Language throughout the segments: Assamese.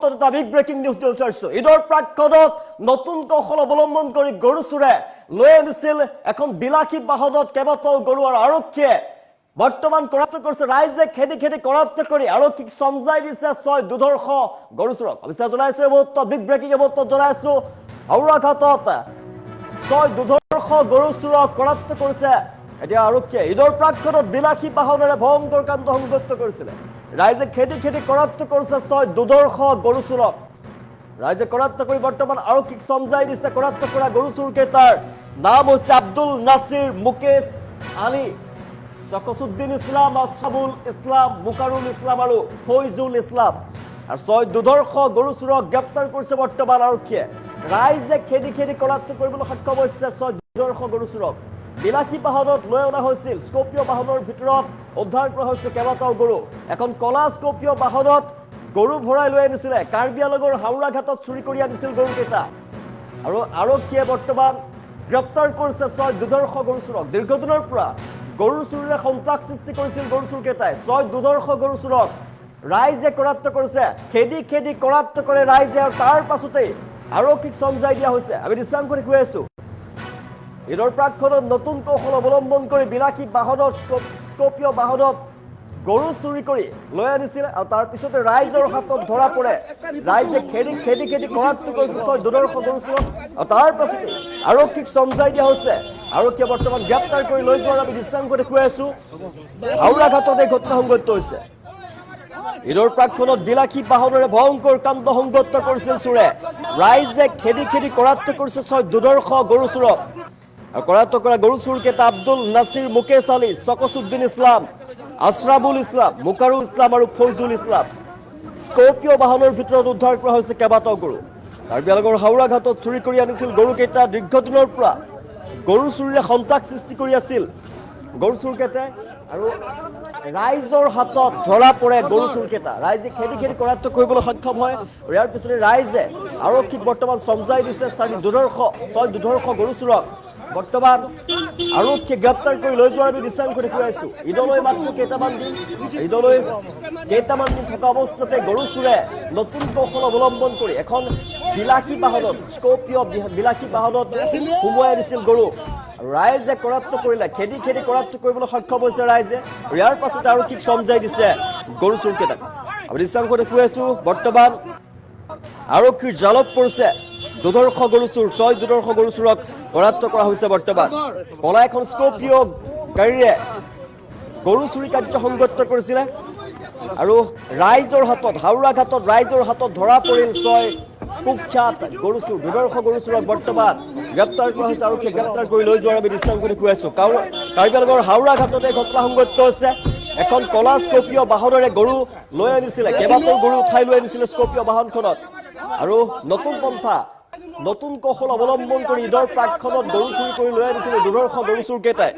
মুহূৰ্তত এটা বিগ ব্ৰেকিং নিউজ দিবলৈ বিচাৰিছো। ঈদৰ প্ৰাক্ক্ষণত নতুন কৌশল অৱলম্বন কৰি গৰু চোৰে লৈ আনিছিল এখন বিলাসী বাহনত কেইবাটাও গৰু আৰু আৰক্ষীয়ে বৰ্তমান কৰাপ্ত কৰিছে। ৰাইজে খেদি খেদি কৰাপ্ত কৰি আৰক্ষীক চমজাই দিছে 6 দুৰ্ধৰ্ষ গৰু চোৰক। অৱশ্যে জনাইছো এই মুহূৰ্তত বিগ ব্ৰেকিং এই মুহূৰ্তত জনাইছো হাওৰাঘাটত 6 দুৰ্ধৰ্ষ গৰু চোৰক কৰাপ্ত কৰিছে এতিয়া আৰক্ষীয়ে। ঈদৰ প্ৰাক্ক্ষণত বিলাসী বাহনেৰে ভয়ংকৰ কাণ্ড সংঘটিত কৰিছিলে। ৰাইজে খেদি খেদি কৰাপ্ত কৰিছে 6 দুৰ্ধৰ্ষ গৰু চোৰক। ৰাইজে কৰাপ্ত কৰি বৰ্তমান আৰক্ষীক চমজাই দিছে। কৰাপ্ত কৰা গৰু চোৰ কেইটাৰ নাম হৈছে আব্দুল নাছিৰ, মুকেশ আলী, শকসুদ্দিন ইছলাম, আশৰাফুল ইছলাম, মুকাৰুল ইছলাম আৰু ফৈজুল ইছলাম। আৰু 6 দুৰ্ধৰ্ষ গৰু চোৰক গ্ৰেপ্তাৰ কৰিছে বৰ্তমান আৰক্ষীয়ে। ৰাইজে খেদি খেদি কৰাপ্ত কৰিবলৈ সক্ষম হৈছে 6 দুৰ্ধৰ্ষ গৰু চোৰক। বিলাসী বাহনত লৈ অনা হৈছিল। স্কৰ্পিঅ বাহনৰ ভিতৰত উদ্ধাৰ কৰা হৈছে কেইবাটাও গৰু। এখন কলা স্কৰ্পিঅ বাহনত গৰু ভৰাই লৈ আনিছিলে। কাৰ্বি আংলঙৰ হাওৰাঘাটত চুৰি কৰি আনিছিল গৰুকেইটা আৰু আৰক্ষীয়ে বৰ্তমান গ্ৰেপ্তাৰ কৰিছে 6 দুৰ্ধৰ্ষ গৰু চোৰক। দীৰ্ঘদিনৰ পৰা গৰু চুৰিৰে সন্ত্ৰাস সৃষ্টি কৰিছিল গৰু চোৰকেইটাই। 6 দুৰ্ধৰ্ষ গৰু চোৰক ৰাইজে কৰাপ্ত কৰিছে। খেদি খেদি কৰাপ্ত কৰে ৰাইজে আৰু তাৰ পাছতেই আৰক্ষীক চমজাই দিয়া হৈছে। আমি দৃশ্যাংশ দেখুৱাই আছো। ঈদৰ প্ৰাক্ক্ষণত নতুন কৌশল অৱলম্বন কৰি বিলাসী বাহনত স্কৰ্পিঅ বাহনত গৰু চুৰি কৰি লৈ আনিছিলে আৰু তাৰ পিছতে ৰাইজৰ হাতত ধৰা পৰে। ৰাইজে খেদি খেদি খেদি কৰাপ্ত কৰিছে 6 দুৰ্ধৰ্ষ গৰু চোৰক আৰু তাৰ পাছতে আৰক্ষীক চমজাই দিয়া হৈছে। আৰক্ষীয়ে বৰ্তমান গ্ৰেপ্তাৰ কৰি লৈ যোৱাৰ আমি দৃশ্যাংশ দেখুৱাই আছো। হাওৰাঘাটত এই ঘটনা সংঘটিত হৈছে। ঈদৰ প্ৰাক্ক্ষণত বিলাসী বাহনেৰে ভয়ংকৰ কাণ্ড সংঘটিত কৰিছিল চোৰে। ৰাইজে খেদি খেদি কৰাপ্ত কৰিছে 6 দুৰ্ধৰ্ষ গৰু চোৰক। আৰু কৰাপ্ত কৰা গৰু চোৰ কেইটা আব্দুল নাছিৰ, মুকেশ আলী, শকসুদ্দিন ইছলাম, আশৰাফুল ইছলাম, মুকাৰুল ইছলাম আৰু ফৈজুল ইছলাম। স্কৰ্পিঅ বাহনৰ ভিতৰত উদ্ধাৰ কৰা হৈছে কেইবাটাও গৰু। কাৰ্বি আংলঙৰ হাওৰাঘাটত চুৰি কৰি আনিছিল গৰুকেইটা। দীৰ্ঘদিনৰ পৰা গৰু চুৰিৰে সন্ত্ৰাস সৃষ্টি কৰি আছিল গৰু চোৰকেইটাই আৰু ৰাইজৰ হাতত ধৰা পৰে গৰু চোৰকেইটা। ৰাইজে খেদি খেদি কৰাপ্ত কৰিবলৈ সক্ষম হয়। ইয়াৰ পিছতে ৰাইজে আৰক্ষীক বৰ্তমান চমজাই দিছে 6 দুৰ্ধৰ্ষ গৰু চোৰক। বৰ্তমান আৰক্ষীয়ে গ্ৰেপ্তাৰ কৰি লৈ যোৱাৰ আমি দৃশ্যাংশ দেখুৱাইছো। ঈদলৈ মাত্ৰ কেইটামান দিন, ঈদলৈ কেইটামান দিন থকা অৱস্থাতে গৰু চোৰে নতুন কৌশল অৱলম্বন কৰি এখন বিলাসী বাহনত স্কৰ্পিঅ বিলাসী বাহনত সোমোৱাই আনিছিল গৰু। ৰাইজে কৰাপ্ত কৰিলে। খেদি খেদি কৰাপ্ত কৰিবলৈ সক্ষম হৈছে ৰাইজে। ইয়াৰ পাছতে আৰক্ষীক চমজাই দিছে গৰু চোৰ কেইটাক। আমি দৃশ্যাংশ দেখুৱাইছো। বৰ্তমান আৰক্ষীৰ জালত পৰিছে দুৰ্ধৰ্ষ গৰু চোৰ। 6 দুৰ্ধৰ্ষ গৰু চোৰক কৰাপ্ত কৰা হৈছে বৰ্তমান। কলা এখন স্কৰ্পিঅ গাড়ীৰে গৰু চুৰি কাৰ্য সংঘটিত কৰিছিলে আৰু ৰাইজৰ হাতত হাওৰাঘাটত ৰাইজৰ হাতত ধৰা পৰিল 6 কুখ্যাত গৰু চোৰ, দুৰ্ধৰ্ষ গৰু চোৰক বৰ্তমান গ্ৰেপ্তাৰ কৰা হৈছে। আৰক্ষীয়ে গ্ৰেপ্তাৰ কৰি লৈ যোৱাৰ আমি দৃশ্যাংশ দেখুৱাইছো। কাৰ্বি আংলঙৰ হাওৰাঘাটত এই ঘটনা সংঘটিত হৈছে। এখন কলা স্কৰ্পিঅ বাহনেৰে গৰু লৈ আনিছিলে। কেইবাটাও গৰু উঠাই লৈ আনিছিলে স্কৰ্পিঅ বাহনখনত আৰু নতুন পন্থা নতুন কৌশল অৱলম্বন কৰি ঈদৰ প্ৰাক্ক্ষণত গৰু চুৰি কৰি লৈ আনিছিলে দুৰ্ধৰ্ষ গৰু চোৰ কেইটাই।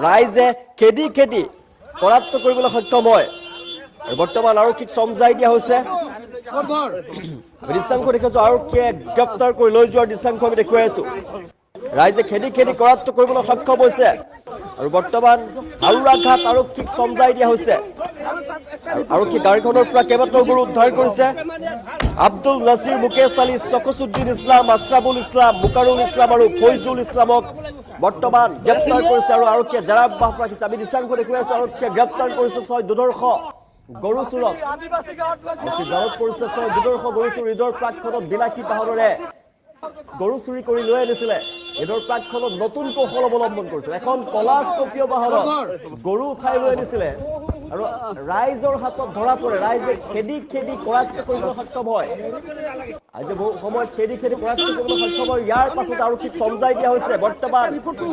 ৰাইজে খেদি খেদি কৰাপ্ত কৰিবলৈ সক্ষম হয় আৰু বৰ্তমান আৰক্ষীক চমজাই দিয়া হৈছে। দৃশ্যাংশ দেখিছো। আৰক্ষীয়ে গ্ৰেপ্তাৰ কৰি লৈ যোৱাৰ দৃশ্যাংশ আমি দেখুৱাই আছো। ৰাইজে খেদি খেদি কৰাপ্ত কৰিবলৈ সক্ষম হৈছে আৰু বৰ্তমান হাওৰাঘাট আৰক্ষীক চমজাই দিয়া হৈছে। আৰক্ষী গাড়ীখনৰ পৰা কেইবাটাও গৰু উদ্ধাৰ কৰিছে। আব্দুল নাছিৰ, মুকেশ আলী, শকসুদ্দিন ইছলাম, আশৰাফুল ইছলাম, মুকাৰুল ইছলাম আৰু ফৈজুল ইছলামক বৰ্তমান গ্ৰেপ্তাৰ কৰিছে আৰু আৰক্ষীয়ে জেৰা অব্যাহত ৰাখিছে। আমি দৃশ্যাংশ দেখুৱাই আছো। আৰক্ষীয়ে গ্ৰেপ্তাৰ কৰিছে 6 দুৰ্ধৰ্ষ গৰু চোৰক। জালত পৰিছে 6 দুৰ্ধৰ্ষ গৰু চোৰ। ঈদৰ প্ৰাক্ক্ষণত বিলাসী বাহনেৰে গৰু চুৰি কৰি লৈ আনিছিলে। ঈদৰ প্ৰাক্ক্ষণত নতুন কৌশল অৱলম্বন কৰিছিল। এখন কলা স্কৰ্পিঅ বাহনত গৰু উঠাই লৈ আনিছিলে আৰু ৰাইজৰ হাতত ধৰা পৰে। ৰাইজে খেদি খেদি কৰাপ্ত কৰিবলৈ সক্ষম হয়। আজি বহু সময়ত খেদি খেদি কৰাপ্ত কৰিবলৈ সক্ষম হয়। ইয়াৰ পাছত আৰক্ষীক চমজাই দিয়া হৈছে। বৰ্তমান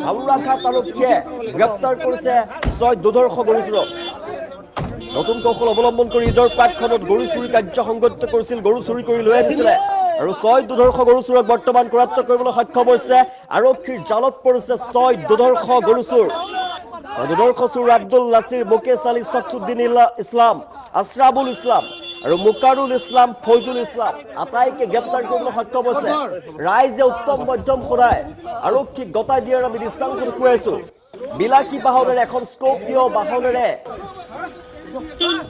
হাওৰাঘাট আৰক্ষীয়ে গ্ৰেপ্তাৰ কৰিছে 6 দুৰ্ধৰ্ষ গৰু চোৰক। নতুন কৌশল অৱলম্বন কৰি ঈদৰ প্ৰাক্ক্ষণত গৰু চুৰি কাৰ্য সংঘটিত কৰিছিল। গৰু চুৰি কৰি লৈ আনিছিলে আৰু 6 দুৰ্ধৰ্ষ গৰু চোৰক বৰ্তমান কৰাপ্ত কৰিবলৈ সক্ষম হৈছে। আৰক্ষীৰ জালত পৰিছে 6 দুৰ্ধৰ্ষ গৰু চোৰ। দুৰ্ধৰ্ষ চোৰ আব্দুল নাছিৰ, মুকেশ আলী, শকসুদ্দিন ইছলাম, আশৰাফুল ইছলাম আৰু মুকাৰুল ইছলাম, ফৈজুল ইছলাম আটাইকে গ্ৰেপ্তাৰ কৰিবলৈ সক্ষম হৈছে। ৰাইজে উত্তম মধ্যম সদায় আৰক্ষীক গতাই দিয়াৰ আমি দৃশ্যাংশ দেখুৱাইছো। বিলাসী বাহনেৰে এখন স্কৰ্পিঅ বাহনেৰে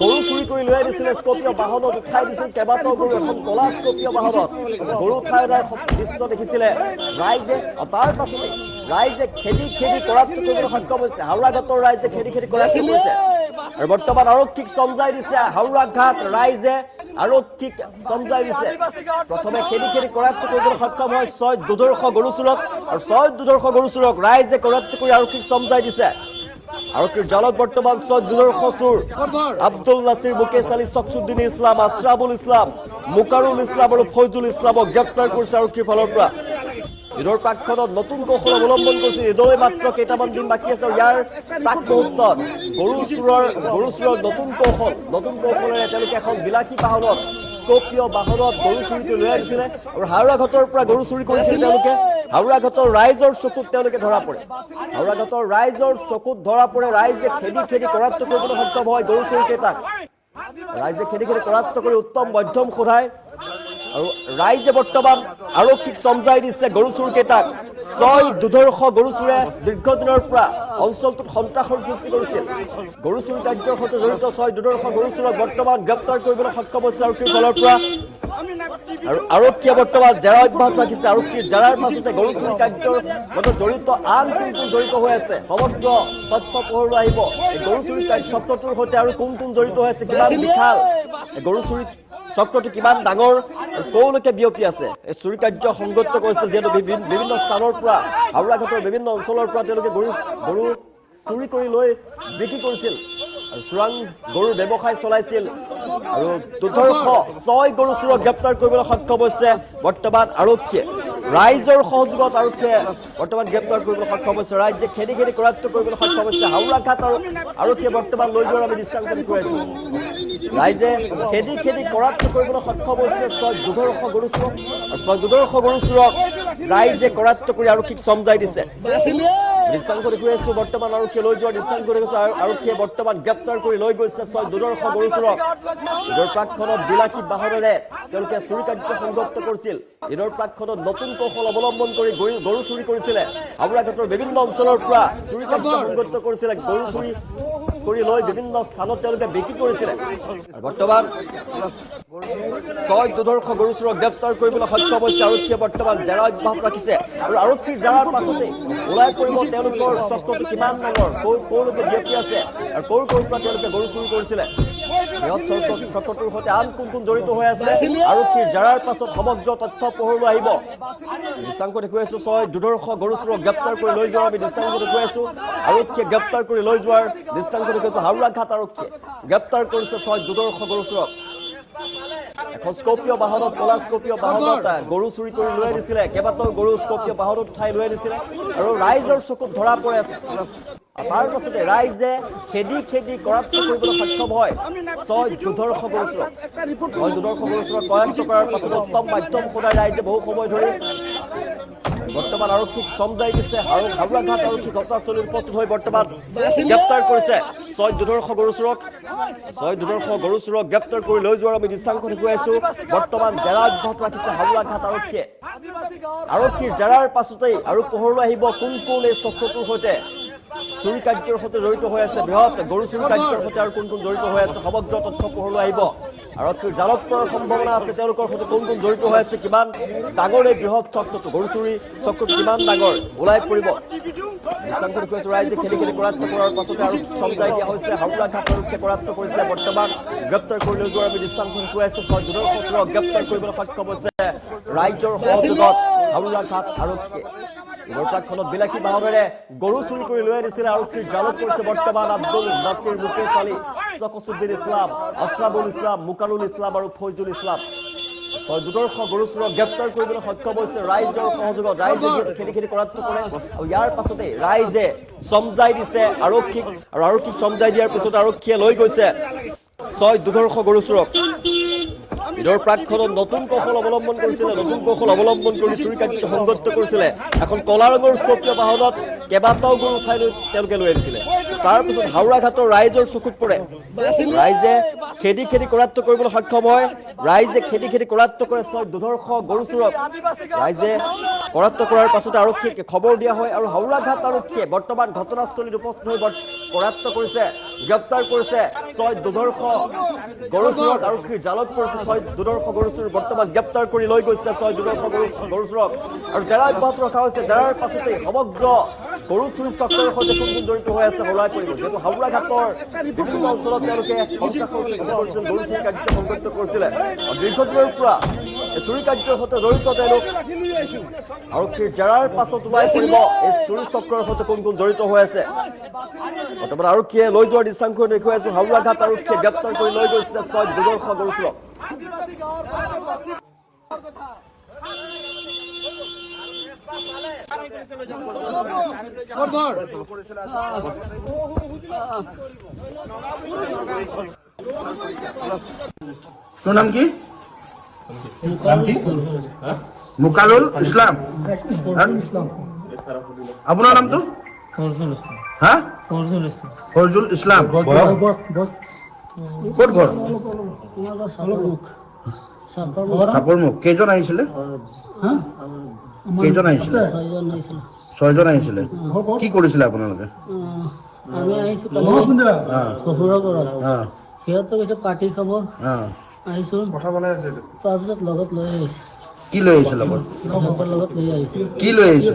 গৰু চুৰি কৰি লৈ আনিছিলে স্কপিঅ' বাহনত উঠাই দিছিল কেইবাটাও গৰু এখন কলা স্কপিঅ' বাহনত গৰু উঠাই দৃশ্য দেখিছিলে ৰাইজে তাৰ পাছতে ৰাইজে খেদি কৰাপ্ত কৰিবলৈ সক্ষম হৈছে হাওৰা ঘাটৰ ৰাইজে খেদি কৰাপ্ত কৰিছে আৰু বৰ্তমান আৰক্ষীক সমজাই দিছে হাওৰা ঘাট ৰাইজে আৰক্ষীক সমজাই দিছে প্ৰথমে খেদি কৰাপ্ত কৰিবলৈ সক্ষম হয় 6 দুৰ্ধৰ্ষ গৰু চুৰক আৰু 6 দুৰ্ধৰ্ষ গৰু চুৰক ৰাইজে কৰাপ্ত কৰি আৰক্ষীক সমজাই দিছে আৰক্ষীৰ জালত বৰ্তমান 6 দুৰ্ধৰ্ষ চুৰ আব্দুল নাছিৰ মুকেশ আলী শমছুদ্দিন ইছলাম আশৰাফুল ইছলাম মুকাৰুল ইছলাম আৰু ফৈজুল ইছলামক গ্ৰেপ্তাৰ কৰিছে আৰক্ষীৰ ফালৰ পৰা ঈদৰ প্ৰাকখনত নতুন কৌশল অৱলম্বন কৰিছে ঈদলৈ মাত্ৰ কেইটামান দিন বাকী আছে ইয়াৰ প্ৰাক মুহূৰ্তত গৰু চুৰৰ নতুন কৌশলেৰে তেওঁলোকে এখন বিলাসী বাহনত স্কপিঅ' বাহনত গৰু চুৰি কৰি লৈ আহিছিলে আৰু হাওৰা ঘাটৰ পৰা গৰু চুৰি কৰিছিল তেওঁলোকে হাওৰা ঘাটৰ ৰাইজৰ চকুত তেওঁলোকে ধৰা পৰে হাওৰা ঘাটৰ ৰাইজৰ চকুত ধৰা পৰে ৰাইজে খেদি কৰাপ্ত কৰিবলৈ সক্ষম হয় গৰু চুৰিকেইটাক ৰাইজে খেদি কৰাপ্ত কৰি উত্তম মধ্যম সোধায় আৰু ৰাইজে বৰ্তমান আৰক্ষীক সমজাই দিছে গৰু চুৰকেইটাক 6 দুৰ্ধৰ্ষ গৰু চুৰে দীৰ্ঘদিনৰ পৰা অঞ্চলটোত সন্ত্ৰাসৰ সৃষ্টি কৰিছিল গৰু চুৰি কাৰ্যৰ সৈতে জড়িত 6 দুৰ্ধৰ্ষ গৰু চুৰক বৰ্তমান গ্ৰেপ্তাৰ কৰিবলৈ সক্ষম হৈছে আৰক্ষীৰ ফালৰ পৰা আৰু আৰক্ষীয়ে বৰ্তমান জেৰা অব্যাহত ৰাখিছে আৰক্ষীৰ জেৰাৰ পাছতে গৰু চুৰি কাৰ্যৰ লগত জড়িত আন কোন জড়িত হৈ আছে সমগ্ৰ তথ্য পোহৰলৈ আহিব এই গৰু চুৰি চক্ৰটোৰ সৈতে আৰু কোন জড়িত হৈ আছে কিমান বিশাল গৰু চুৰি চক্ৰটো কিমান ডাঙৰ কৌলৈকে বিয়পি আছে এই চুৰি কাৰ্য সংগঠিত কৰিছে যিহেতু বিভিন্ন স্থানৰ পৰা হাওৰা ঘাটৰ বিভিন্ন অঞ্চলৰ পৰা তেওঁলোকে গৰু চুৰি কৰি লৈ বিক্ৰী কৰিছিল আৰু চোৰাং গৰুৰ ব্যৱসায় চলাইছিল আৰু দুৰ্ধৰ্ষ 6 গৰু চুৰক গ্ৰেপ্তাৰ কৰিবলৈ সক্ষম হৈছে বৰ্তমান আৰক্ষীয়ে ৰাইজৰ সহযোগত আৰক্ষীয়ে বৰ্তমান গ্ৰেপ্তাৰ কৰিবলৈ সক্ষম হৈছে ৰাইজে খেদি কৰাপ্ত কৰিবলৈ সক্ষম হৈছে হাওৰা ঘাট আৰু আৰক্ষীয়ে বৰ্তমান লৈ যোৱাৰ আমি দৃষ্টান্ত দেখুৱাইছো ৰাইজে খেদি কৰাপ্ত কৰিবলৈ সক্ষম হৈছে 6 দুৰ্ধৰ্ষ গৰু চুৰক আৰু 6 দুৰ্ধৰ্ষ গৰু চুৰক ৰাইজে কৰাপ্ত কৰি আৰক্ষীক সমজাই দিছে দৃষ্টান্ত দেখুৱাইছো বৰ্তমান আৰক্ষীয়ে লৈ যোৱাৰ দৃষ্টান্ত দেখুৱাইছে আৰক্ষীয়ে বৰ্তমান গ্ৰেপ্তাৰ কৰি লৈ গৈছে 6 দুৰ্ধৰ্ষ গৰু চুৰক ঈদৰ প্ৰাকখনত বিলাসী বাহনেৰে তেওঁলোকে চুৰি কাৰ্য সংগঠিত কৰিছিল ঈদৰ প্ৰাকখনত নতুন কৌশল অৱলম্বন কৰি গৰু চুৰি কৰিছিলে হাওৰা ঘাটৰ বিভিন্ন অঞ্চলৰ পৰা চুৰি কাৰ্য সংগঠিত কৰিছিলে গৰু চুৰি কৰি লৈ বিভিন্ন স্থানত তেওঁলোকে বিক্ৰী কৰিছিলে বৰ্তমান 6 দুৰ্ধৰ্ষ গৰু চুৰক গ্ৰেপ্তাৰ কৰিবলৈ সক্ষম হৈছে আৰক্ষীয়ে বৰ্তমান জেৰা অব্যাহত ৰাখিছে আৰু আৰক্ষীৰ জেৰাৰ পাছতে ওলাই পৰিব তেওঁলোকৰ চক্ৰটো কিমান ডাঙৰ কৌলৈকে বিয়পি আছে আৰু ক'ৰ পৰা তেওঁলোকে গৰু চুৰি কৰিছিলে বৃহৎ চক্ৰটোৰ সৈতে আন কোন জড়িত হৈ আছে আৰক্ষীৰ জেৰাৰ পাছত সমগ্ৰ তথ্য পোহৰলৈ আহিব দৃষ্টান্ত দেখুৱাইছো 6 দুৰ্ধৰ্ষ গৰু চুৰক গ্ৰেপ্তাৰ কৰি লৈ যোৱাৰ আমি দৃষ্টান্ত দেখুৱাইছো আৰক্ষীয়ে গ্ৰেপ্তাৰ কৰি লৈ যোৱাৰ দৃষ্টান্ত দেখুৱাইছো হাওৰা ঘাট আৰক্ষীয়ে গ্ৰেপ্তাৰ কৰিছে 6 দুৰ্ধৰ্ষ গৰু চুৰক এখন স্কপিঅ' বাহনত কলা স্কপিঅ' বাহনত গৰু চুৰি কৰি লৈ আনিছিলে কেইবাটাও গৰু স্কপিঅ' বাহনত উঠাই লৈ আনিছিলে আৰু ৰাইজৰ চকুত ধৰা পৰে তাৰ পাছতে ৰাইজে খেদি কৰাপ্ত কৰিবলৈ সক্ষম হয় 6 দুৰ্ধৰ্ষ গৰু চুৰক 6 দুৰ্ধৰ্ষ গৰু চুৰক কৰাপ্ত কৰাৰ পাছত উত্তম মাধ্যম সদায় ৰাইজে বহু সময় ধৰি বৰ্তমান আৰক্ষীক সমজাই দিছে আৰু হাওৰা ঘাট আৰক্ষী ঘটনাস্থলীত উপস্থিত হৈ বৰ্তমান গ্ৰেপ্তাৰ কৰিছে 6 দুৰ্ধৰ্ষ গৰু চুৰক গ্ৰেপ্তাৰ কৰি লৈ যোৱাৰ আমি দৃষ্টান্ত দেখুৱাইছো বৰ্তমান জেৰা অব্যাহত ৰাখিছে হাওৰা ঘাট আৰক্ষীৰ জেৰাৰ পাছতেই আৰু পোহৰলৈ আহিব কোন এই চক্ৰটোৰ সৈতে চুৰি কাৰ্যৰ সৈতে জড়িত হৈ আছে বৃহৎ গৰু চুৰি কাৰ্যৰ সৈতে আৰু কোন জড়িত হৈ আছে সমগ্ৰ তথ্য পোহৰলৈ আহিব আৰক্ষীৰ জালত পৰাৰ সম্ভাৱনা আছে তেওঁলোকৰ সৈতে কোন জড়িত হৈ আছে কিমান ডাঙৰ এই বৃহৎ চক্ৰটো গৰু চুৰি চক্ৰটো কিমান ডাঙৰ ওলাই পৰিব দৃষ্টান্ত দেখুৱাইছো ৰাইজে খেদি কৰাপ্ত কৰাৰ পাছতে আৰু সমজাই দিয়া হৈছে হাওৰা ঘাট আৰক্ষীয়ে কৰাপ্ত কৰিছে বৰ্তমান গ্ৰেপ্তাৰ কৰি লৈ যোৱাৰ আমি দৃষ্টান্ত দেখুৱাইছো 6 দুৰ্ধৰ্ষ চুৰক গ্ৰেপ্তাৰ কৰিবলৈ সক্ষম হৈছে ৰাইজৰ সহযোগত হাওৰা ঘাট আৰক্ষীয়ে ঈদৰ প্ৰাকখনত বিলাসী বাহনেৰে গৰু চুৰি কৰি লৈ আনিছিলে আৰক্ষীৰ জালত পৰিছে বৰ্তমান আব্দুল নাছিৰ মুকেশ আলী শমছুদ্দিন ইছলাম আশৰাফুল ইছলাম মুকাৰুল ইছলাম আৰু ফৈজুল ইছলাম 6 দুৰ্ধৰ্ষ গৰু চুৰক গ্ৰেপ্তাৰ কৰিবলৈ সক্ষম হৈছে ৰাইজৰ সহযোগত ৰাইজে খেদি কৰাপ্ত কৰে আৰু ইয়াৰ পাছতে ৰাইজে সমজাই দিছে আৰক্ষীক আৰু আৰক্ষীক সমজাই দিয়াৰ পিছত আৰক্ষীয়ে লৈ গৈছে 6 দুৰ্ধৰ্ষ গৰু চুৰক ঈদৰ প্ৰাকখনত নতুন কৌশল অৱলম্বন কৰি চুৰি কাৰ্য সংগঠিত কৰিছিলে এখন কলা ৰঙৰ স্কপিঅ' বাহনত কেইবাটাও গৰু উঠাই লৈ তেওঁলোকে লৈ আনিছিলে তাৰপিছত হাওৰা ঘাটৰ ৰাইজৰ চকুত পৰে ৰাইজে খেদি কৰাপ্ত কৰিবলৈ সক্ষম হয় ৰাইজে খেদি কৰাপ্ত কৰে 6 দুৰ্ধৰ্ষ গৰু চুৰক ৰাইজে কৰাপ্ত কৰাৰ পাছতে আৰক্ষীক খবৰ দিয়া হয় আৰু হাওৰা ঘাট আৰক্ষীয়ে বৰ্তমান ঘটনাস্থলীত উপস্থিত হৈ কৰায়ত্ব কৰিছে, গ্ৰেপ্তাৰ কৰিছে 6 দুৰ্ধৰ্ষ গৰু চোৰক, আৰক্ষীৰ জালত পৰিছে 6 দুৰ্ধৰ্ষ গৰু চোৰ, বৰ্তমান গ্ৰেপ্তাৰ কৰি লৈ গৈছে 6 দুৰ্ধৰ্ষ গৰু চোৰক আৰু জেৰা অব্যাহত ৰখা হৈছে। জেৰাৰ পাছতেই সমগ্ৰ গৰু চুৰি চক্ৰৰ সৈতে কোন কোন জড়িত হৈ আছে ওলাই পৰিব, যিহেতু হাওৰা ঘাটৰ বিভিন্ন অঞ্চলত তেওঁলোকে গৰু চুৰি কাৰ্য সংঘটিত কৰিছিলে আৰু দীৰ্ঘদিনৰ পৰা এই চুৰি কাৰ্যৰ সৈতে জড়িত তেওঁলোক। আৰক্ষীৰ জেৰাৰ পাছত ওলাই পৰিব এই চুৰি চক্ৰৰ সৈতে কোন কোন জড়িত হৈ আছে। বৰ্তমান আৰক্ষীয়ে লৈ যোৱাৰ দৃশ্যাংশ দেখুৱাই আছো। হাওৰা ঘাট আৰক্ষীয়ে গ্ৰেপ্তাৰ কৰি লৈ গৈছে 6 দুৰ্ধৰ্ষ গৰু চোৰক। তোৰ নাম কি? মুকালুল ইসলাম। আপনাৰ নাম তো? হ্যাঁ, ফৰজুল ইসলাম। ক'ত ঘৰ? সাপৰ মুখ। কেইজন আহিছিলে? কেইজন আহিছিলে? 6 জন আহিছিলে। কি কৰিছিলে আপোনালোকে? আমি আহিছো শহুৰৰ ঘৰত, সিহঁতে কৈছে পাৰ্টি খাব, আহিছো তাৰপিছত লগত লৈ আহিছো। কি লৈ আহিছে লগত? সিহঁতৰ লগত লৈ আহিছো কি লৈ আহিছে?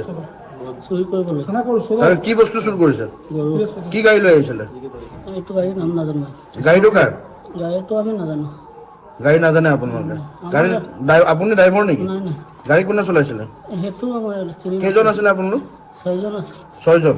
চুৰি কৰিবলৈ। কি বস্তু চুৰ কৰিছে? গৰু। কি গাড়ী লৈ আহিছিলে? এইটো গাড়ীৰ নাম নাজানো, গাড়ীটো কাৰ? গাড়ীটো আমি নাজানো। গাড়ী নাজানে আপোনালোকে? গাড়ী আপুনি ড্ৰাইভাৰ নেকি? নাই নাই, গাড়ী কোনে চলাইছিলে? সেইটো আমাৰ চিনি কেইজন আছিলে আপোনালোক? 6জন আছে। 6 জন।